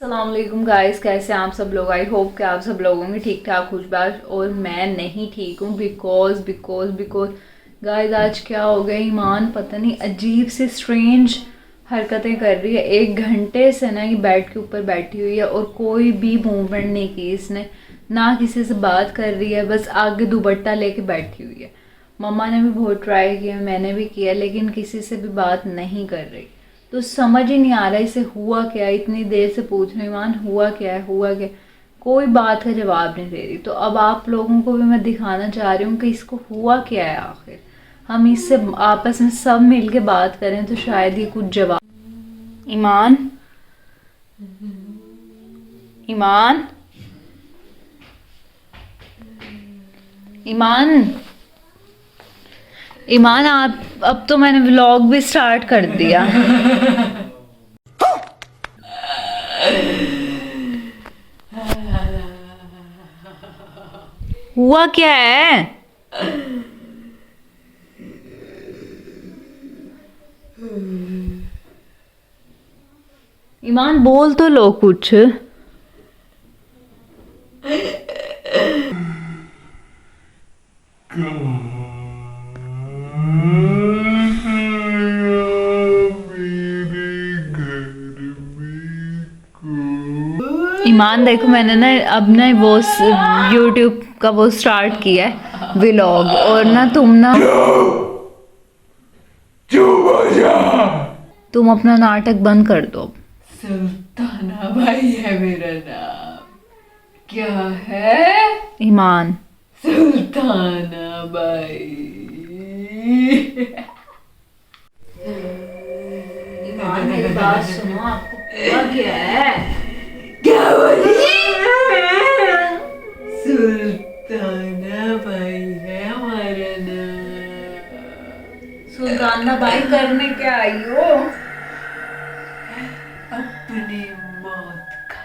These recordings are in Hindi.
अस्सलाम वालेकुम गाइस, कैसे हैं आप सब लोग। आई होप कि आप सब लोग होंगे ठीक ठाक खुशबाश और मैं नहीं ठीक हूँ बिकॉज गाइस आज क्या हो गया। ईमान पता नहीं अजीब से स्ट्रेंज हरकतें कर रही है। 1 घंटे से ना ये बेड के ऊपर बैठी हुई है और कोई भी मूवमेंट नहीं की इसने, ना किसी से बात कर रही है, बस आगे दुपट्टा लेके बैठी हुई है। मम्मा ने भी बहुत ट्राई किया, मैंने भी किया, लेकिन किसी से भी बात नहीं कर रही। तो समझ ही नहीं आ रहा इसे हुआ क्या। इतनी देर से पूछ रही मान हुआ क्या है, हुआ क्या। कोई बात का जवाब नहीं दे रही। तो अब आप लोगों को भी मैं दिखाना चाह रही हूँ कि इसको हुआ क्या है आखिर। हम इससे आपस में सब मिल के बात करें तो शायद ये कुछ जवाब। ईमान, ईमान, ईमान, ईमान, आप अब तो मैंने व्लॉग भी स्टार्ट कर दिया। हुआ क्या है? ईमान बोल तो लो कुछ। ईमान देखो, मैंने ना अब ना वो यूट्यूब का वो स्टार्ट किया है व्लॉग, और ना तुम अपना नाटक बंद कर दो। सुल्ताना भाई है मेरा नाम। क्या है? ईमान, सुल्ताना भाई। ईमान मेरी बात सुनो, आपको हुआ क्या है? क्या बोली? सुल्ताना भाई है हमारा नाम। सुल्ताना भाई करने क्या आई हो? अपनी मौत का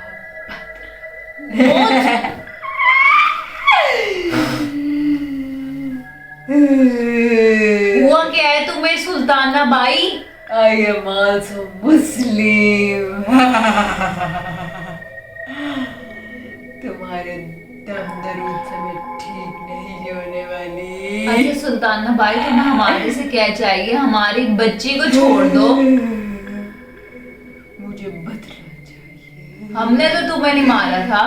हुआ क्या है तुम्हें सुल्ताना भाई? I am also Muslim. तुम्हारे दम दरूद से मैं ठीक नहीं होने वाली। अच्छा सुल्ताना भाई, तुम्हें हमारे से क्या चाहिए? हमारी बच्ची को छोड़ दो। मुझे बदला चाहिए। हमने तो तुम्हें नहीं मारा था।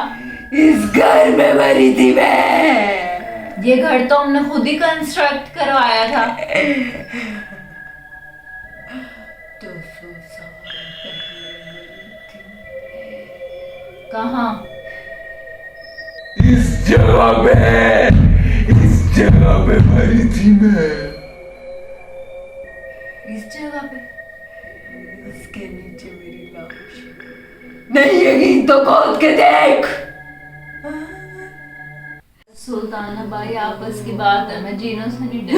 इस घर में मरी थी मैं। ये घर तो हमने खुद ही कंस्ट्रक्ट करवाया था। 200 साल पहले मरी थी। कहाँ? इस जगह पे मरी थी मैं। इस जगह पे? इसके नीचे मेरी लाश। नहीं यकीन तो खोद के देख। सुल्ताना भाई आपस की बात है, मैं जीनों से नहीं डर।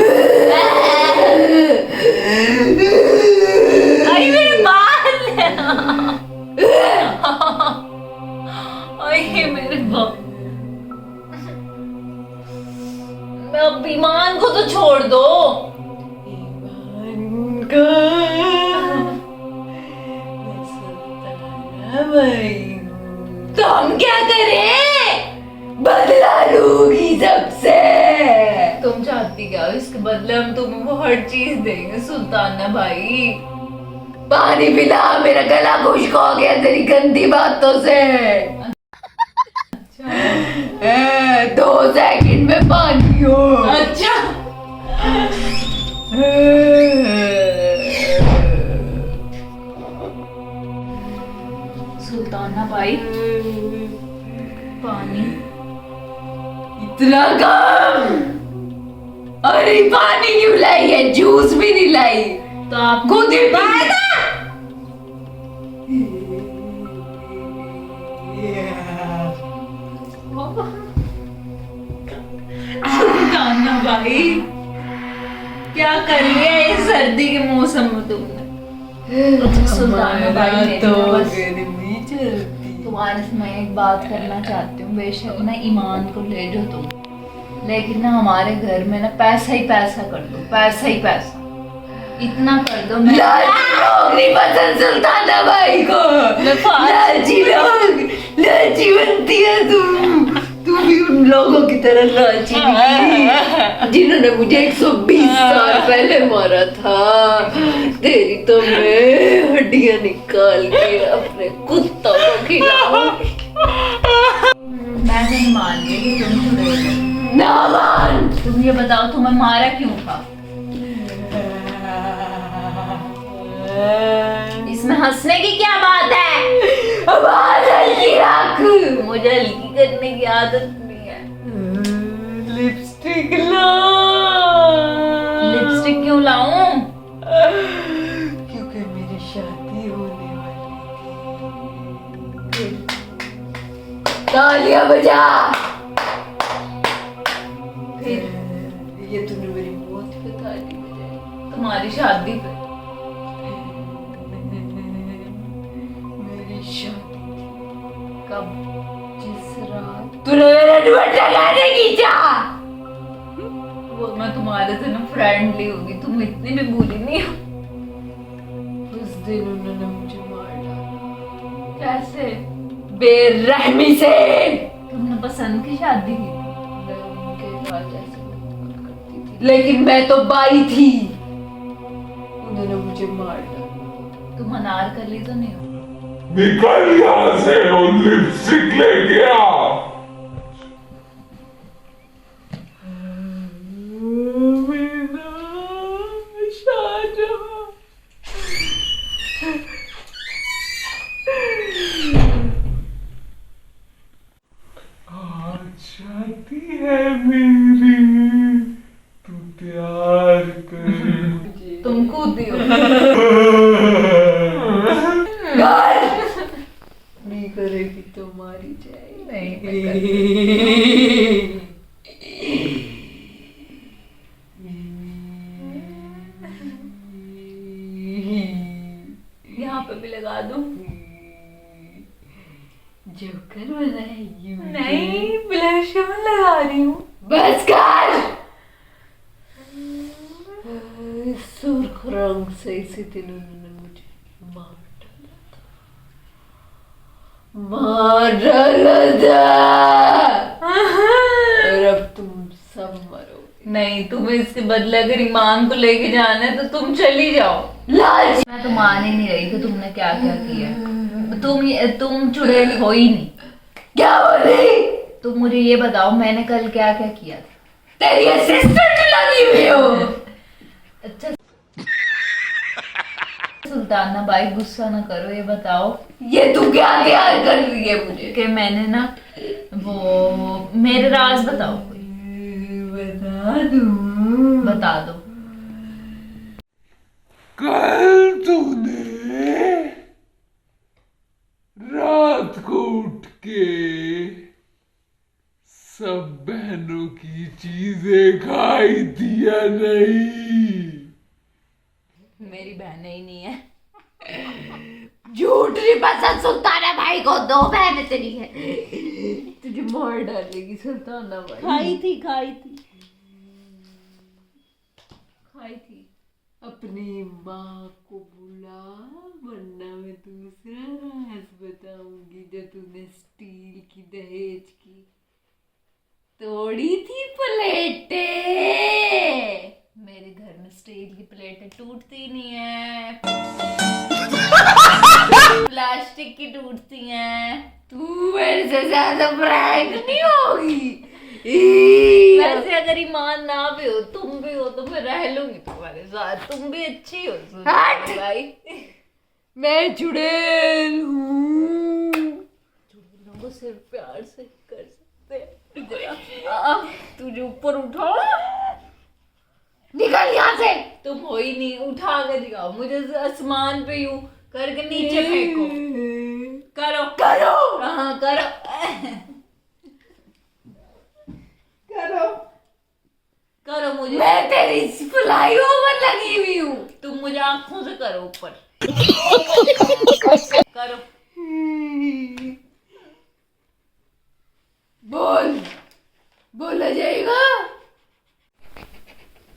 अरे मेरे बाल। अरे मेरे बाल। अब ईमान को तो छोड़ दो। ईमान का मैं सुल्ताना भाई हूँ। तो हम क्या करें? बदला लूंगी सबसे। तुम चाहती क्या हो? इसके बदले हम तुम्हें वो हर चीज देंगे सुल्ताना भाई। पानी पिला, मेरा गला खुश्क हो गया तेरी गंदी बातों से। 2 सेकंड में पानी हो। अच्छा सुल्ताना भाई, पानी इतना कम? अरे पानी क्यों लाई है? जूस भी नहीं लाई। तो आप खुद ही पाया था। सुल्ताना भाई क्या कर लिया इस सर्दी के मौसम में तुमने? सुल्ताना भाई मेरी तो बस गर्मी चलती। तुम्हारे से मैं एक बात करना चाहती हूँ। बेशक ना ईमान को ले जाओ तुम, लेकिन ना हमारे घर में ना पैसा ही पैसा कर दो, पैसा ही पैसा। इतना कर दो। मैं लोग नहीं पसंद सुल्ताना भाई को। लालची लोग, लालची बनती है तू भी उन लोगों की तरह लालची निकली जिन्होंने मुझे 120 साल पहले मारा था। तेरी तो मैं हड्डियां निकाल के अपने कुत्तों को खिलाऊं। मैं नहीं मान रही कि तुम छुड़े हो। ना मान। तुम ये बताओ तुम्हें मारा क्यों था? इसमें हंसने की क्या बात है? आवाज हल्की रख। मुझे हल्की करने की आदत नहीं है। लिपस्टिक ला। लिपस्टिक क्यों लाऊं? क्योंकि मेरी शादी होने वाली थी। तालियां बजा। फिर ये तूने मेरी मौत पे ताली बजाई। तुम्हारी शादी पे। मेरी शादी कब? जिस रात तूने मेरा दुपट्टा गाने की चाह। वो मैं तुम्हारे से ना फ्रेंडली होगी, तुम इतनी भी बुरी नहीं हो। उस दिन उन्होंने मुझे मार डाला। कैसे? बेरहमी से। तुमने पसंद की शादी की? मैं उनके साथ ऐसे बात करती थी, लेकिन मैं तो बाई थी। उन्होंने मुझे मार डाला। तुम अनारकली तो नहीं हो? निकल यहाँ से और लिपस्टिक लेके आ। आज शादी है मेरी, तू प्यार कर। तुम कूदी हो। नहीं करेगी तो मारी जाएगी। नहीं यहाँ पे भी लगा दूं? जोकर बनाएगी मुझे। नहीं, ब्लश लगा रही हूँ। बस कर। सुर्ख रंग से इसी दिन उन्होंने मुझे मार डाला था। मार डाला था। और अब तुम सब मरोगे। नहीं, तुम्हें इसके बदले अगर ईमान को लेके जाना है तो तुम चली जाओ। लाज। मैं तो मान ही नहीं रही कि तुमने क्या क्या किया। तुम चुड़ैल हो ही नहीं। क्या बोली? तुम मुझे ये बताओ मैंने कल क्या क्या किया था? तेरी असिस्टेंट लगी हुई हो। अच्छा सुल्ताना भाई गुस्सा ना करो, ये बताओ ये तू क्या तैयार कर रही है मुझे? कि मैंने ना वो मेरे राज बताओ कोई। बता दूं? बता दो। कल तूने रात को उठ के सब बहनों की चीजें खाई थी या नहीं? मेरी बहनें ही नहीं है। झूठ नहीं पसंद सुल्ताना भाई को। 2 बहनें तेरी है। तुझे मार डालेगी सुल्ताना भाई। खाई थी अपनी माँ को बुला, वरना मैं दूसरा राज बताऊंगी जो तूने स्टील की दहेज की तोड़ी थी प्लेटें। मेरे घर में स्टील की प्लेटें टूटती नहीं है। प्लास्टिक की टूटती हैं। तू मेरे से ज्यादा फ्रैंक नहीं होगी। वैसे अगर ईमान ना भी हो, तुम भी हो, तो मैं रह लूंगी तुम्हारे साथ। तुम भी अच्छी हो हट। भाई। मैं चुड़ैल हूँ। चुड़ैलों को सिर्फ प्यार से ही कर सकते हैं। तुझे ऊपर उठाओ। निकल यहाँ से। तुम हो ही नहीं, उठा के दिखाओ मुझे आसमान पे यूं करके नीचे फेंको। करो करो। हाँ करो। करो मुझे। मैं तेरी फ्लाईओवर लगी हुई हूँ। तुम मुझे आंखों से करो ऊपर। करो। बोला जाएगा।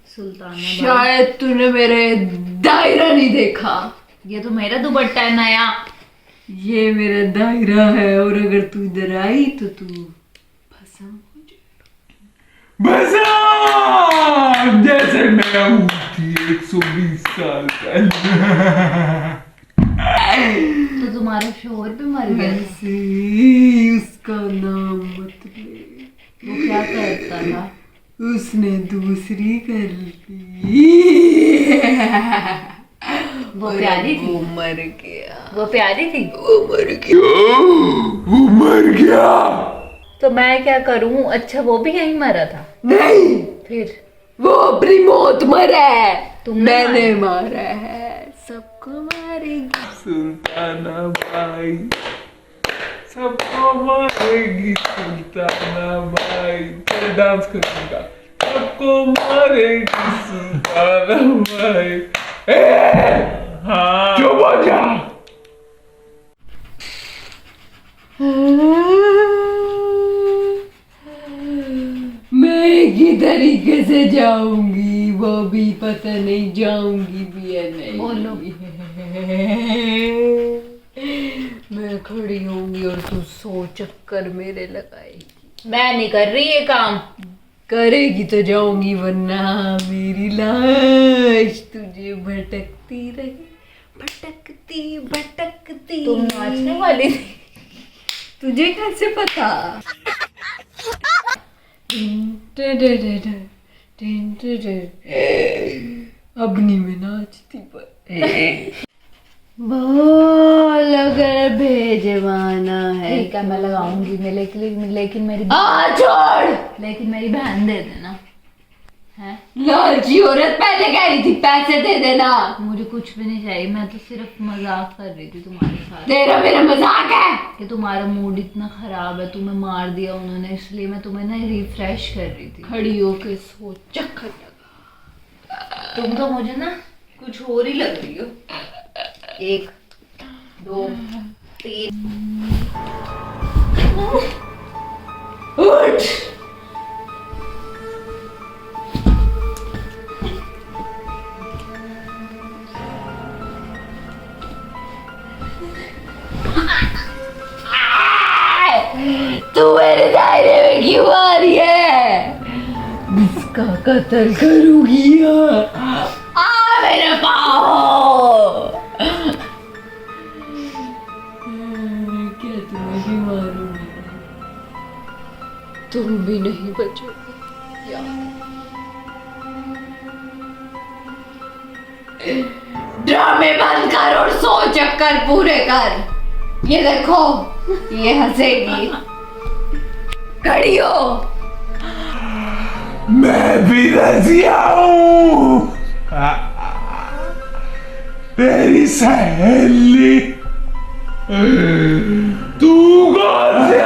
सुल्ताना शायद तूने मेरे दायरा नहीं देखा? ये तो मेरा दुपट्टा है नया। ये मेरा दायरा है, और अगर तू इधर आई तो तू फंसा हो जाएगा। बस जैसे मैं हूँ थी 120 साल पहले। तो तुम्हारा शोहर भी मर गया था। ऐसे उसका नाम मत ले। वो क्या करता था? उसने दूसरी कर ली। वो प्यारी थी? वो मर गया। वो प्यारी थी? वो मर गया। वो मर गया। तो मैं क्या करूं? अच्छा वो भी यहीं मरा था? नहीं, फिर वो अपनी मौत मरा है। तुमने मैंने मारा है। सबको मारेगी सुल्ताना भाई, सबको मारेगी सुल्ताना भाई। चल डांस करूंगा। सबको मारेगी सुल्ताना भाई। हाँ चुप हो जा। मैं किस तरीके से जाऊंगी वो भी पता नहीं, जाऊंगी भी या नहीं। बोलो। मैं खड़ी होंगी और तू 100 चक्कर मेरे लगाएगी। मैं नहीं कर रही ये काम। करेगी तो जाऊंगी, वरना मेरी लाश तुझे भटकती रहे, भटकती भटकती। तुम नाचने वाली थी? तुझे कैसे पता? अब नहीं मैं नाचती पर बोल अगर भेजवाना है। ठीक है मैं लगाऊंगी मैं, लेकिन मेरी छोड़। लेकिन मेरी बहन दे देना है। लालची औरत पहले कह रही थी पैसे दे देना। मुझे कुछ भी नहीं चाहिए, मैं तो सिर्फ मजाक कर रही थी तुम्हारे साथ। तेरा मेरा मजाक है? कि तुम्हारा मूड इतना खराब है, तुम्हें मार दिया उन्होंने, इसलिए मैं तुम्हें ना रिफ्रेश कर रही थी। खड़ी होके 100 चक्कर लगा। तुम तो मुझे ना कुछ और ही लग रही हो। 1 2 3 उठ। तू मेरे दायरे में क्यों आ रही है? इसका कत्ल करूंगी। आ मेरे पाओ। क्या तुम्हें भी मारूंगी? तुम भी नहीं बचोगे। ड्रामे बंद कर और 100 चक्कर पूरे कर। ये देखो, ये हंसेगी। खड़ी हो। मैं भी रसिया हूँ। तेरी सहेली। तू कौन से